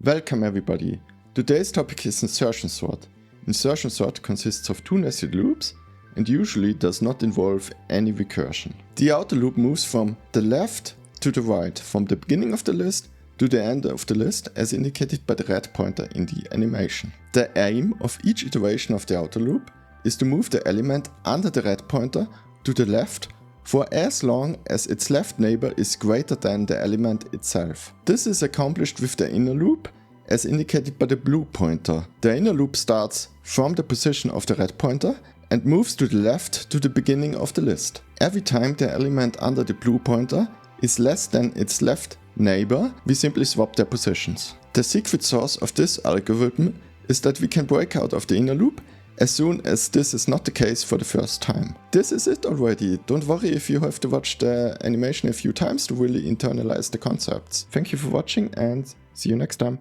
Welcome everybody. Today's topic is insertion sort. Insertion sort consists of two nested loops and usually does not involve any recursion. The outer loop moves from the left to the right, from the beginning of the list to the end of the list as indicated by the red pointer in the animation. The aim of each iteration of the outer loop is to move the element under the red pointer to the left for as long as its left neighbor is greater than the element itself. This is accomplished with the inner loop as indicated by the blue pointer. The inner loop starts from the position of the red pointer and moves to the left to the beginning of the list. Every time the element under the blue pointer is less than its left neighbor, we simply swap their positions. The secret sauce of this algorithm is that we can break out of the inner loop as soon as this is not the case for the first time. This is it already. Don't worry if you have to watch the animation a few times to really internalize the concepts. Thank you for watching and see you next time.